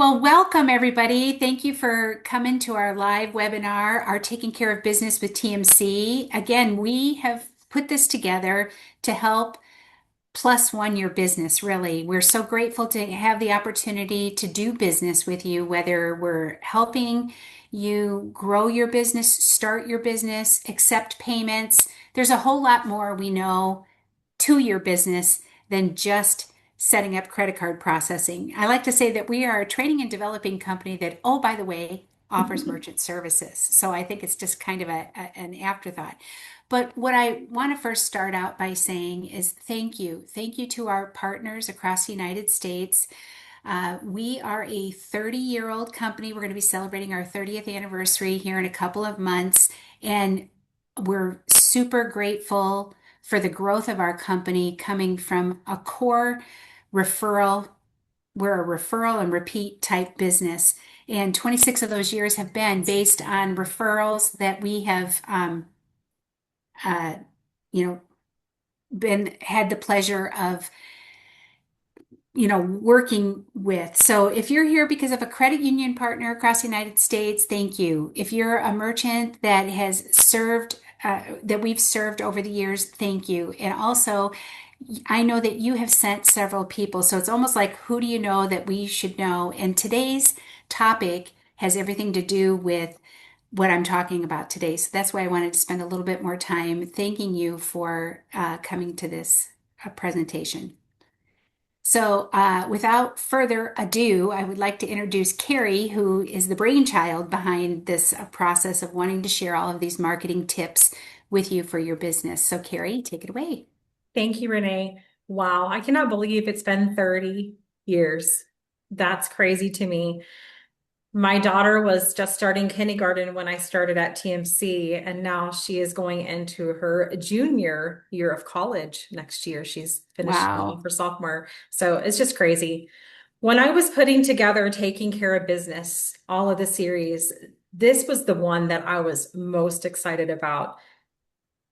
Well, welcome everybody. Thank you for coming to our live webinar, our Taking Care of Business with TMC. Again, we have put this together to help plus one your business, really. We're so grateful to have the opportunity to do business with you, whether we're helping you grow your business, start your business, accept payments. There's a whole lot more we know to your business than just setting up credit card processing. I like to say that we are a training and developing company that, oh, by the way, offers merchant services. So I think it's just kind of an afterthought. But what I want to first start out by saying is thank you. Thank you to our partners across the United States. We are a 30-year-old company. We're going to be celebrating our 30th anniversary here in a couple of months. And we're super grateful for the growth of our company coming from a core referral. We're a referral and repeat type business. And 26 of those years have been based on referrals that we have, uh, you know, been had the pleasure of working with. So if you're here because of a credit union partner across the United States, thank you. If you're a merchant that has served, that we've served over the years, thank you. And also, I know that you have sent several people. So it's almost like, who do you know that we should know? And today's topic has everything to do with what I'm talking about today. So that's why I wanted to spend a little bit more time thanking you for coming to this presentation. So, without further ado, I would like to introduce Carrie, who is the brainchild behind this process of wanting to share all of these marketing tips with you for your business. So, Carrie, take it away. Thank you, Renee. Wow, I cannot believe it's been 30 years. That's crazy to me. My daughter was just starting kindergarten when I started at TMC, and now she is going into her junior year of college next year. She's finishing Wow. for sophomore. So it's just crazy. When I was putting together Taking Care of Business, all of the series, this was the one that I was most excited about.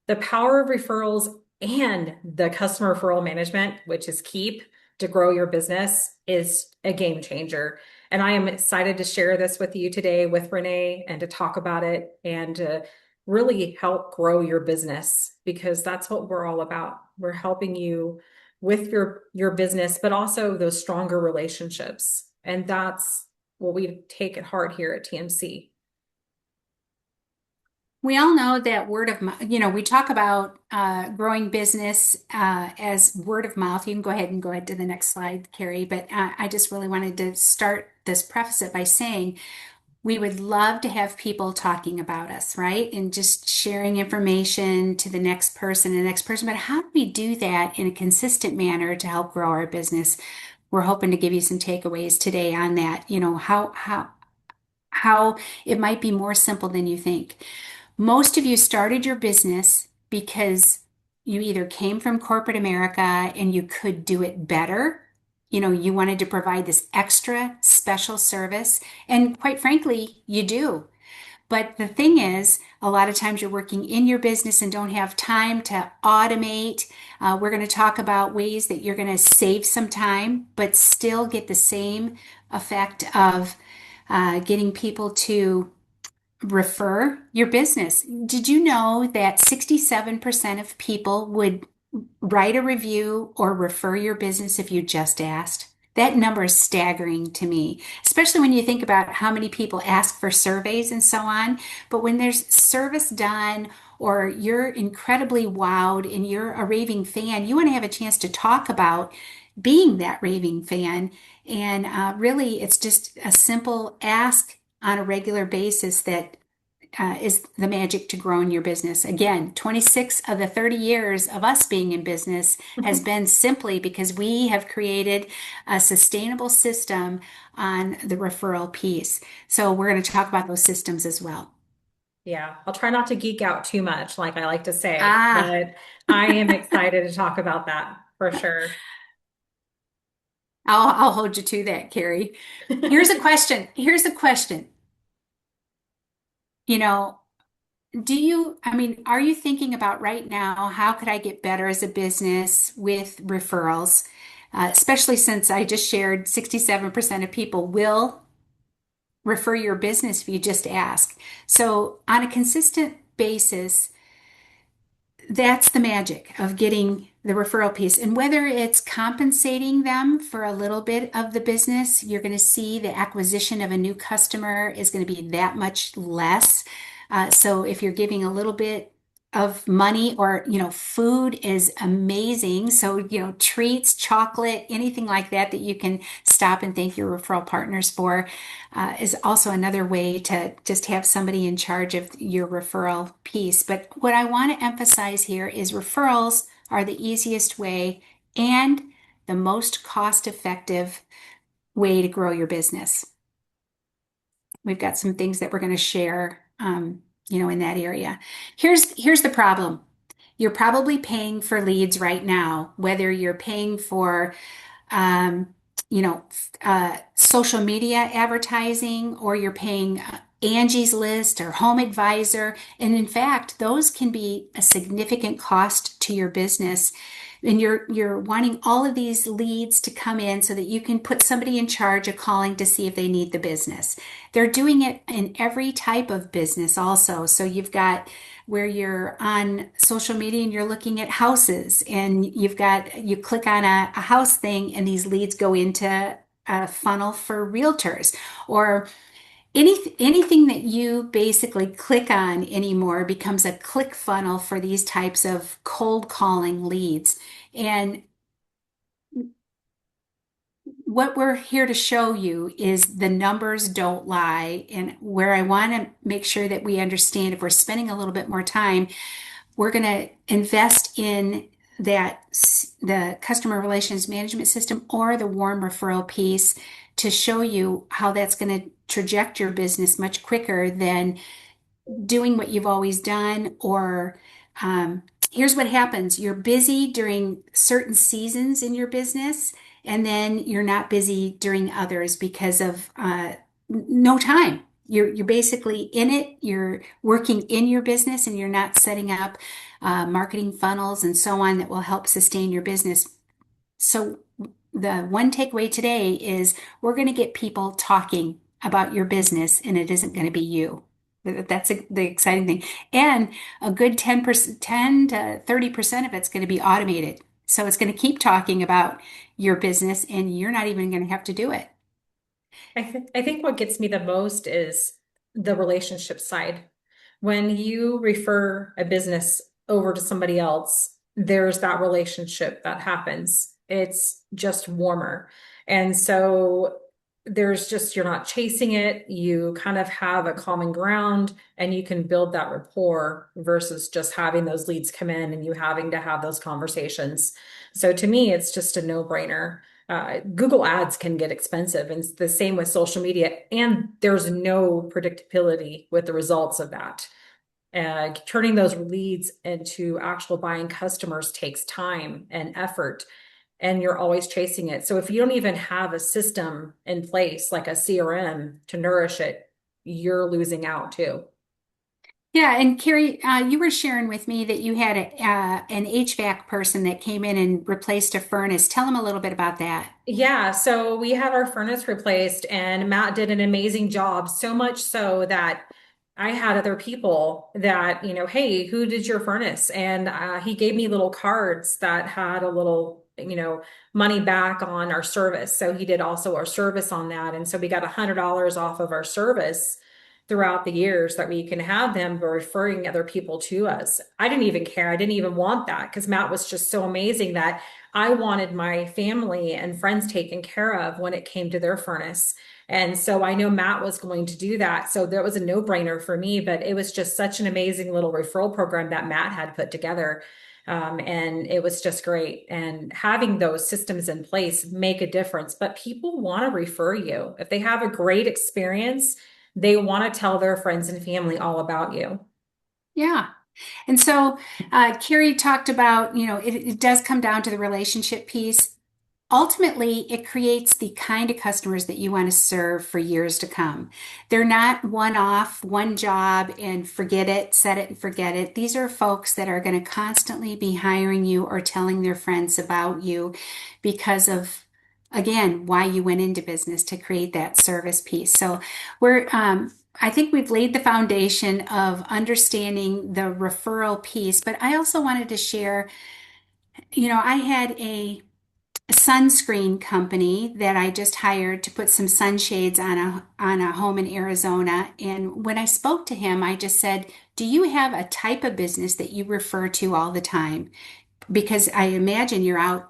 The power of referrals and the customer referral management, which is Keap to grow your business, is a game changer. And I am excited to share this with you today with Renee and to talk about it and to really help grow your business because that's what we're all about. We're helping you with your business, but also those stronger relationships. And that's what we take at heart here at TMC. We all know that word of mouth, we talk about growing business as word of mouth. You can go ahead to the next slide, Carrie. But I just really wanted to start this, preface it by saying we would love to have people talking about us, right? And just sharing information to the next person and the next person. But how do we do that in a consistent manner to help grow our business? We're hoping to give you some takeaways today on that, how it might be more simple than you think. Most of you started your business because you either came from corporate America and you could do it better. You wanted to provide this extra special service. And quite frankly, you do. But the thing is, a lot of times you're working in your business and don't have time to automate. We're going to talk about ways that you're going to save some time, but still get the same effect of getting people to refer your business. Did you know that 67% of people would write a review or refer your business if you just asked? That number is staggering to me, especially when you think about how many people ask for surveys and so on. But when there's service done or you're incredibly wowed and you're a raving fan, you want to have a chance to talk about being that raving fan. And really, it's just a simple ask on a regular basis that is the magic to growing your business. Again, 26 of the 30 years of us being in business has been simply because we have created a sustainable system on the referral piece. So we're going to talk about those systems as well. Yeah, I'll try not to geek out too much, like I like to say, Ah, but I am excited to talk about that for sure. I'll hold you to that, Carrie. Here's a question. Here's a question. You know, are you thinking about right now, how could I get better as a business with referrals? especially since I just shared 67% of people will refer your business if you just ask. So, on a consistent basis, that's the magic of getting the referral piece. And whether it's compensating them for a little bit of the business, you're going to see the acquisition of a new customer is going to be that much less. So if you're giving a little bit of money or, food is amazing. So, treats, chocolate, anything like that that you can stop and thank your referral partners for is also another way to just have somebody in charge of your referral piece. But what I want to emphasize here is referrals are the easiest way and the most cost-effective way to grow your business. We've got some things that we're going to share, in that area. Here's the problem. You're probably paying for leads right now, whether you're paying for um, social media advertising, or you're paying Angie's List or Home Advisor. And in fact, those can be a significant cost to your business. And you're wanting all of these leads to come in so that you can put somebody in charge of calling to see if they need the business. They're doing it in every type of business also. So you've got where you're on social media and you're looking at houses, and you click on a house thing and these leads go into a funnel for realtors, or anything that you basically click on anymore becomes a click funnel for these types of cold calling leads. And what we're here to show you is the numbers don't lie. And where I want to make sure that we understand, if we're spending a little bit more time, we're going to invest in the customer relations management system or the warm referral piece to show you how that's going to traject your business much quicker than doing what you've always done. Or here's what happens: you're busy during certain seasons in your business, and then you're not busy during others because of no time. You're basically in it. You're working in your business, and you're not setting up marketing funnels and so on that will help sustain your business. So the one takeaway today is we're going to get people talking about your business, and it isn't going to be you. That's the exciting thing. And a good 10%, 10 to 30% of it's going to be automated. So it's going to keep talking about your business, and you're not even going to have to do it. I think what gets me the most is the relationship side. When you refer a business over to somebody else, there's that relationship that happens. It's just warmer. And so there's just, you're not chasing it. You kind of have a common ground and you can build that rapport versus just having those leads come in and you having to have those conversations. So to me, it's just a no-brainer. Google ads can get expensive, and it's the same with social media, and there's no predictability with the results of that. Turning those leads into actual buying customers takes time and effort, and you're always chasing it. So if you don't even have a system in place like a CRM to nourish it, you're losing out too. Yeah, and Carrie, you were sharing with me that you had an HVAC person that came in and replaced a furnace. Tell them a little bit about that. Yeah, so we had our furnace replaced, and Matt did an amazing job, so much so that I had other people that, hey, who did your furnace? And he gave me little cards that had a little, money back on our service. So he did also our service on that. And so we got $100 off of our service throughout the years that we can have them referring other people to us. I didn't even care. I didn't even want that because Matt was just so amazing that I wanted my family and friends taken care of when it came to their furnace. And so I know Matt was going to do that. So that was a no-brainer for me, but it was just such an amazing little referral program that Matt had put together. And it was just great. And having those systems in place make a difference. But people want to refer you. If they have a great experience, they want to tell their friends and family all about you. Yeah. And so Carrie talked about, it does come down to the relationship piece. ultimately, it creates the kind of customers that you want to serve for years to come. They're not one off, one job and forget it, set it and forget it. These are folks that are going to constantly be hiring you or telling their friends about you because of, again, why you went into business to create that service piece. So I think we've laid the foundation of understanding the referral piece, but I also wanted to share, I had a sunscreen company that I just hired to put some sunshades on a home in Arizona. And when I spoke to him, I just said, "Do you have a type of business that you refer to all the time?" Because I imagine you're out,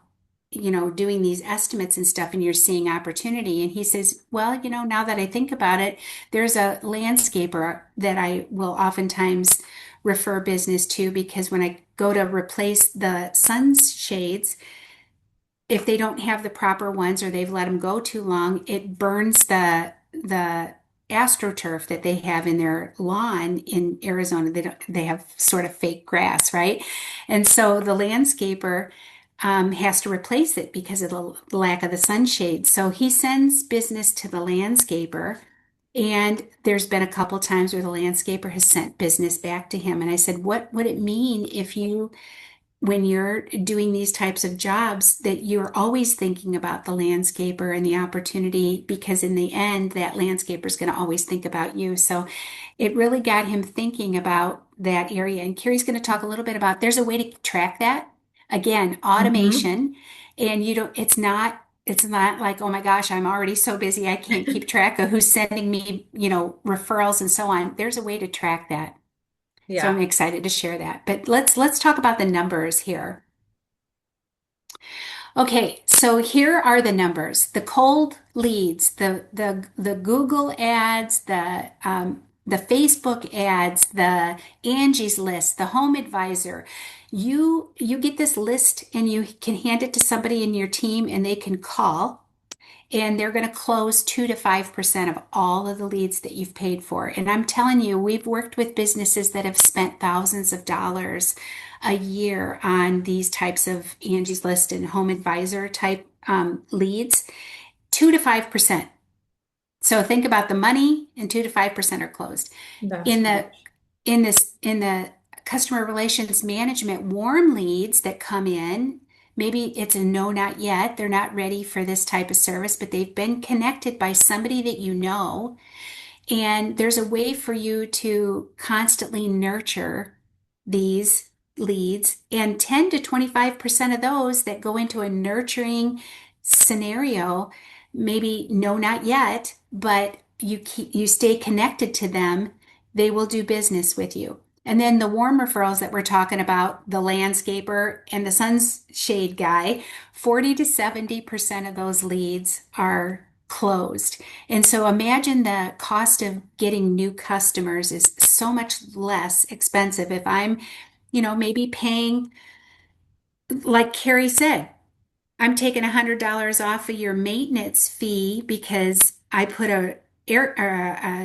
doing these estimates and stuff and you're seeing opportunity. And he says, "Well, now that I think about it, there's a landscaper that I will oftentimes refer business to because when I go to replace the sunshades, if they don't have the proper ones or they've let them go too long, it burns the astroturf that they have in their lawn in Arizona. They have sort of fake grass, right? And so the landscaper has to replace it because of the lack of the sunshade. So he sends business to the landscaper. And there's been a couple times where the landscaper has sent business back to him. And I said, what would it mean if when you're doing these types of jobs, that you're always thinking about the landscaper and the opportunity, because in the end, that landscaper is going to always think about you. So it really got him thinking about that area. And Carrie's going to talk a little bit about there's a way to track that. Again, Hmm. automation. And it's not like, oh my gosh, I'm already so busy, I can't keep track of who's sending me, referrals and so on. There's a way to track that. So I'm Yeah. excited to share that. But let's talk about the numbers here. Okay, so here are the numbers. The cold leads, the Google ads, the Facebook ads, the Angie's List, the Home Advisor. You get this list and you can hand it to somebody in your team and they can call and they're going to close 2 to 5% of all of the leads that you've paid for. And I'm telling you, we've worked with businesses that have spent thousands of dollars a year on these types of Angie's List and Home Advisor type leads, 2 to 5%. So think about the money, and 2 to 5% are closed. That's In the huge. in the customer relations management warm leads that come in, maybe it's a no, not yet. They're not ready for this type of service, but they've been connected by somebody that you know, and there's a way for you to constantly nurture these leads. And 10 to 25% of those that go into a nurturing scenario, maybe no, not yet, but you stay connected to them, they will do business with you. And then the warm referrals that we're talking about, the landscaper and the sunshade guy, 40 to 70% of those leads are closed. And so imagine the cost of getting new customers is so much less expensive if I'm, maybe paying, like Carrie said, I'm taking $100 off of your maintenance fee because I put a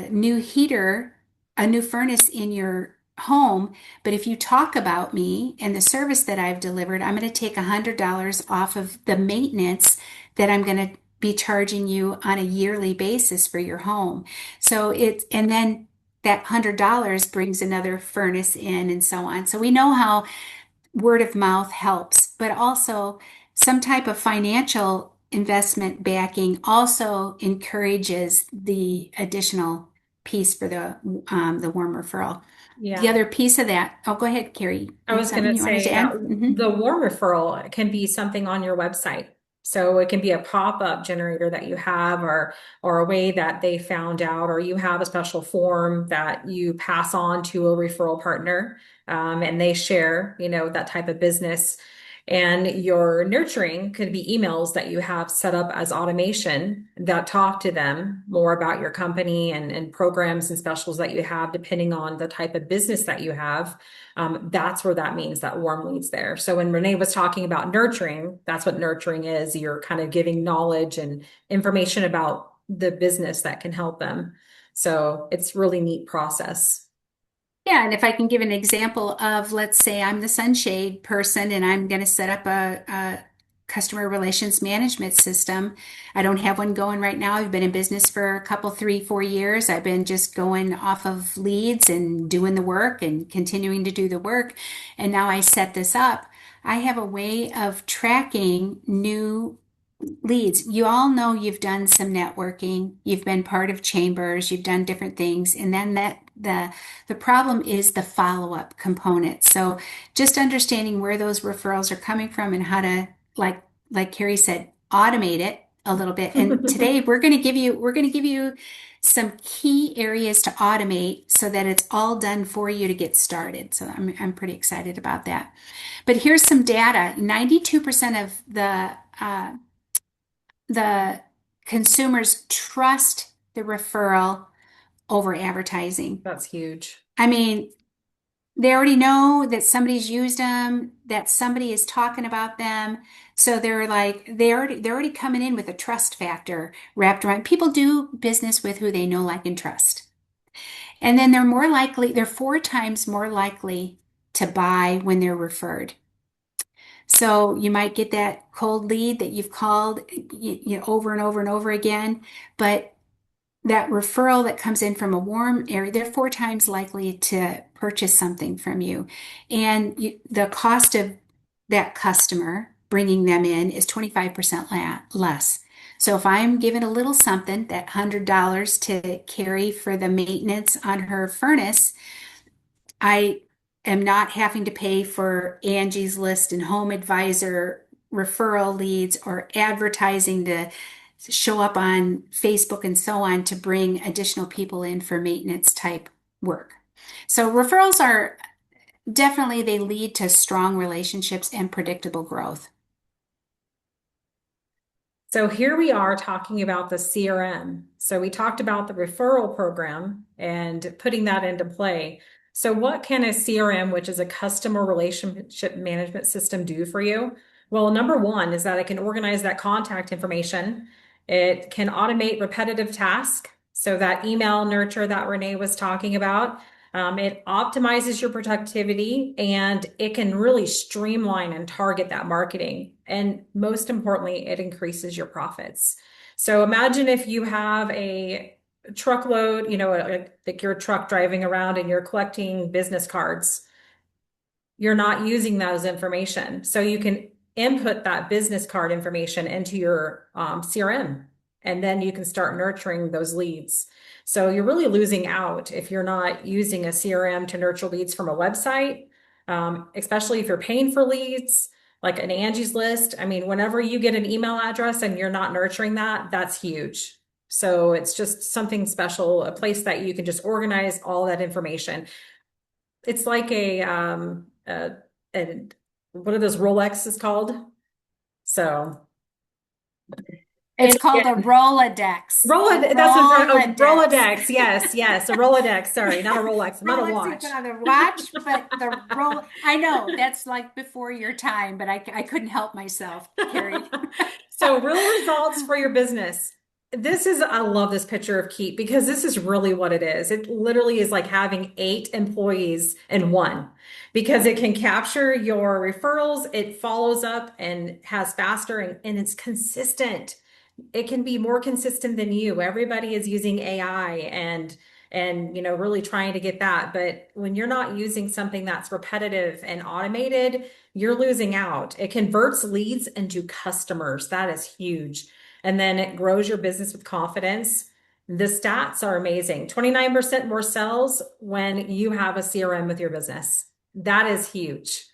new heater, a new furnace in your home. But if you talk about me and the service that I've delivered, I'm going to take $100 off of the maintenance that I'm going to be charging you on a yearly basis for your home. And then that $100 brings another furnace in and so on. So we know how word of mouth helps, but also some type of financial investment backing also encourages the additional piece for the warm referral. The Yeah. other piece of that, oh, go ahead, Carrie. I You had was going to something you wanted to say that add? Hmm. the warm referral can be something on your website. So it can be a pop-up generator that you have or a way that they found out, or you have a special form that you pass on to a referral partner, and they share, that type of business. And your nurturing could be emails that you have set up as automation that talk to them more about your company and programs and specials that you have, depending on the type of business that you have. That's where that means that warm leads there. So when Renee was talking about nurturing, that's what nurturing is. You're kind of giving knowledge and information about the business that can help them. So it's really neat process. Yeah, and if I can give an example of, let's say I'm the sunshade person and I'm going to set up customer relations management system. I don't have one going right now. I've been in business for a couple, 3, 4 years. I've been just going off of leads and doing the work and continuing to do the work. And now I set this up. I have a way of tracking new leads. You all know you've done some networking, you've been part of chambers, you've done different things, and then the problem is the follow-up component. So just understanding where those referrals are coming from and how to, like Carrie said, automate it a little bit. And today we're going to give you some key areas to automate so that it's all done for you to get started. So I'm pretty excited about that. But here's some data. 92% of the consumers trust the referral over advertising. That's huge. I mean, they already know that somebody's used them, that somebody is talking about them. So they're like, they're already coming in with a trust factor wrapped around. People do business with who they know, like, and trust. And then they're 4 times more likely to buy when they're referred. So you might get that cold lead that you've called over and over and over again, but that referral that comes in from a warm area, they're 4 times likely to purchase something from you. And the cost of that customer bringing them in is 25% less. So if I'm given a little something, that $100 to carry for the maintenance on her furnace, I am not having to pay for Angie's List and Home Advisor referral leads or advertising to show up on Facebook and so on to bring additional people in for maintenance type work. So referrals are definitely, they lead to strong relationships and predictable growth. So here we are talking about the CRM. So we talked about the referral program and putting that into play. So what can a CRM, which is a customer relationship management system, do for you? Well, number one is that it can organize that contact information. It can automate repetitive tasks. So that email nurture that Renee was talking about, it optimizes your productivity and it can really streamline and target that marketing. And most importantly, it increases your profits. So imagine if you have a truckload, like your truck driving around and you're collecting business cards. You're not using those information. So you can input that business card information into your CRM, and then you can start nurturing those leads. So you're really losing out if you're not using a CRM to nurture leads from a website, especially if you're paying for leads, like an Angie's List. I mean, whenever you get an email address and you're not nurturing that, that's huge. So it's just something special, a place that you can just organize all that information. It's like a what are those Rolexes called? So, It's and called a again, Rolodex. A That's what I'm trying, oh, Rolodex. Rolodex. Yes, yes, a Rolodex. Sorry, not a Rolex, not a Rolex you watch. put on the watch, but the roll, I know that's like before your time, but I couldn't help myself, Carrie. So real results for your business. I love this picture of Keap because this is really what it is. It literally is like having 8 employees in one because it can capture your referrals, it follows up and has faster and it's consistent. It can be more consistent than you. Everybody is using AI and really trying to get that. But when you're not using something that's repetitive and automated, you're losing out. It converts leads into customers. That is huge. And then it grows your business with confidence. The stats are amazing. 29% more sales when you have a CRM with your business. That is huge.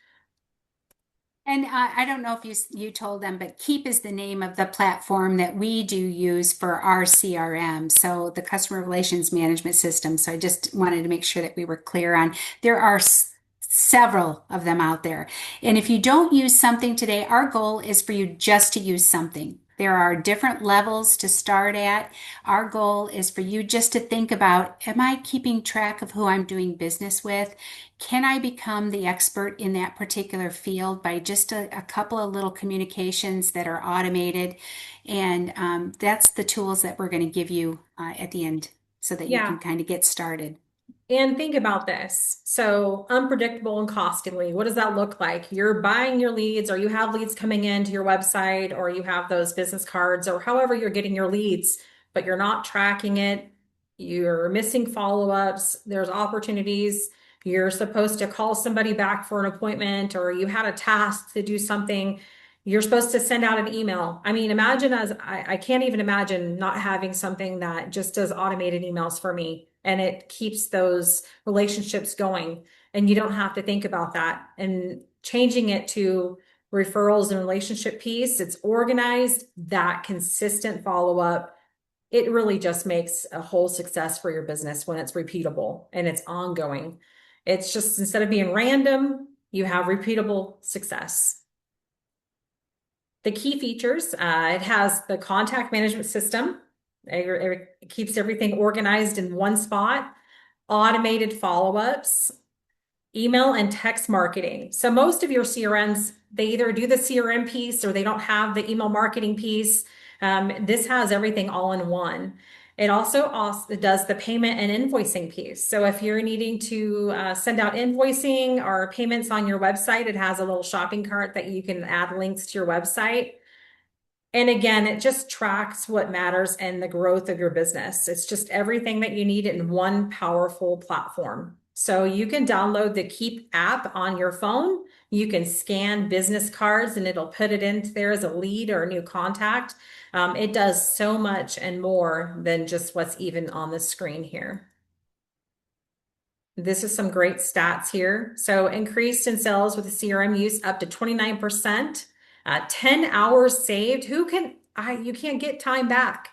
And I don't know if you told them, but Keap is the name of the platform that we do use for our CRM, so the customer relations management system. So I just wanted to make sure that we were clear on there are several of them out there. And if you don't use something today, our goal is for you just to use something. There are different levels to start at. Our goal is for you just to think about, am I keeping track of who I'm doing business with? Can I become the expert in that particular field by just a couple of little communications that are automated? And that's the tools that we're going to give you at the end so that you Yeah. can kind of get started. And think about this. So unpredictable and costly. What does that look like? You're buying your leads, or you have leads coming into your website, or you have those business cards, or however you're getting your leads, but you're not tracking it. You're missing follow-ups. There's opportunities. You're supposed to call somebody back for an appointment, or you had a task to do something. You're supposed to send out an email. I mean, imagine I can't even imagine not having something that just does automated emails for me, and it keeps those relationships going. And you don't have to think about that. And changing it to referrals and relationship piece, it's organized, that consistent follow-up. It really just makes a whole success for your business when it's repeatable and it's ongoing. It's just instead of being random, you have repeatable success. The key features, it has the contact management system. It keeps everything organized in one spot, automated follow-ups, email and text marketing. So most of your CRMs, they either do the CRM piece or they don't have the email marketing piece. This has everything all in one. It also does the payment and invoicing piece. So if you're needing to send out invoicing or payments on your website, it has a little shopping cart that you can add links to your website. And again, it just tracks what matters and the growth of your business. It's just everything that you need in one powerful platform. So you can download the Keap app on your phone. You can scan business cards and it'll put it in there as a lead or a new contact. It does so much and more than just what's even on the screen here. This is some great stats here. So increased in sales with the CRM use up to 29%, 10 hours saved. You can't get time back.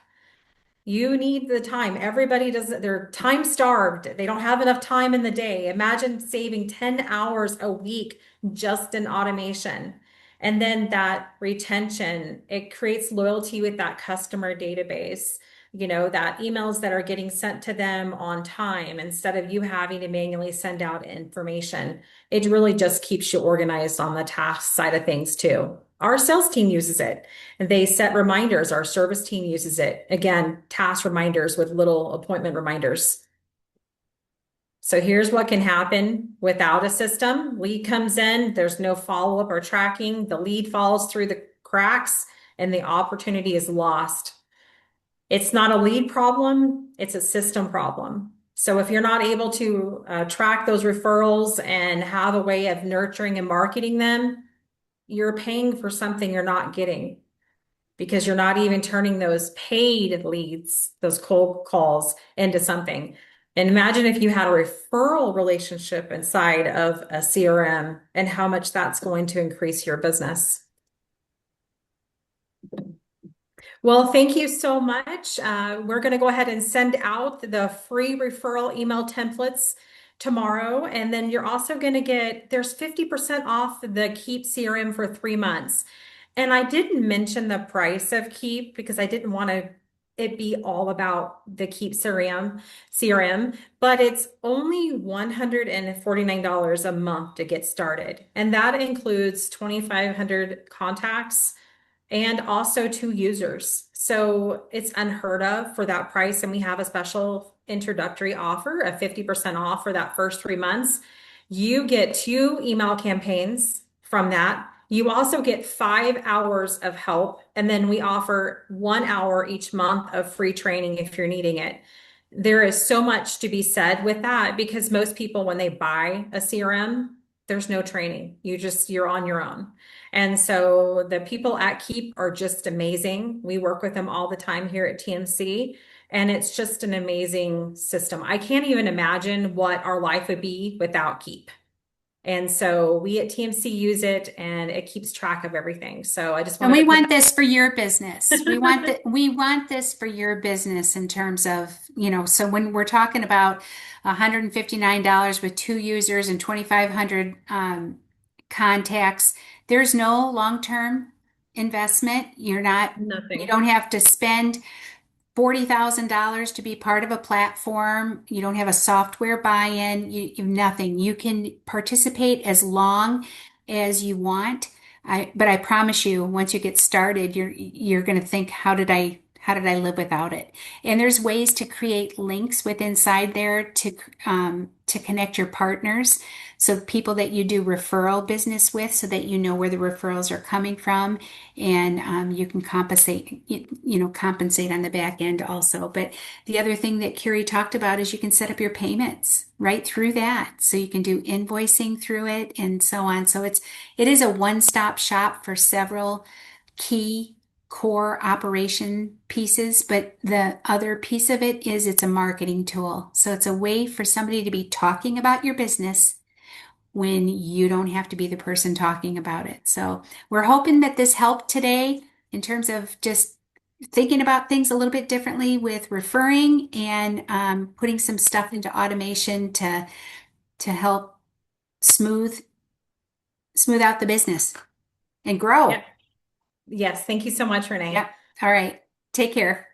You need the time. Everybody does it. They're time starved. They don't have enough time in the day. Imagine saving 10 hours a week just in automation. And then that retention, it creates loyalty with that customer database. That emails that are getting sent to them on time instead of you having to manually send out information. It really just keeps you organized on the task side of things too. Our sales team uses it. They set reminders. Our service team uses it. Again, task reminders with little appointment reminders. So here's what can happen without a system. Lead comes in, there's no follow-up or tracking. The lead falls through the cracks and the opportunity is lost. It's not a lead problem, it's a system problem. So if you're not able to track those referrals and have a way of nurturing and marketing them, you're paying for something you're not getting, because you're not even turning those paid leads, those cold calls, into something. And imagine if you had a referral relationship inside of a CRM and how much that's going to increase your business. Well, thank you so much. We're going to go ahead and send out the free referral email templates tomorrow. And then you're also going to there's 50% off the Keap CRM for 3 months. And I didn't mention the price of Keap because I didn't want it be all about the Keap CRM, but it's only $149 a month to get started. And that includes 2,500 contacts and also 2 users. So it's unheard of for that price. And we have a special introductory offer of 50% off for that first 3 months. You get 2 email campaigns from that. You also get 5 hours of help. And then we offer 1 hour each month of free training if you're needing it. There is so much to be said with that, because most people, when they buy a CRM, there's no training. You're on your own. And so the people at Keap are just amazing. We work with them all the time here at TMC, and it's just an amazing system. I can't even imagine what our life would be without Keap. And so we at TMC use it, and it keeps track of everything. So I just And wanted we to put want this for your business. We want this for your business in terms of, so when we're talking about $159 with 2 users and 2,500 contacts, there's no long-term investment. You nothing. don't have to spend $40,000 to be part of a platform. You don't have a software buy-in. You nothing. You can participate as long as you want. But I promise you, once you get started, you're going to think, How did I live without it? And there's ways to create links with inside there to connect your partners. So people that you do referral business with, so that you know where the referrals are coming from, and you can compensate on the back end also. But the other thing that Carrie talked about is you can set up your payments right through that, so you can do invoicing through it and so on. So it is a one-stop shop for several key core operation pieces, but the other piece of it is it's a marketing tool. So it's a way for somebody to be talking about your business when you don't have to be the person talking about it. So we're hoping that this helped today in terms of just thinking about things a little bit differently with referring and putting some stuff into automation to help smooth smooth out the business and Yeah. grow. Yes. Thank you so much, Renee. Yep. All right. Take care.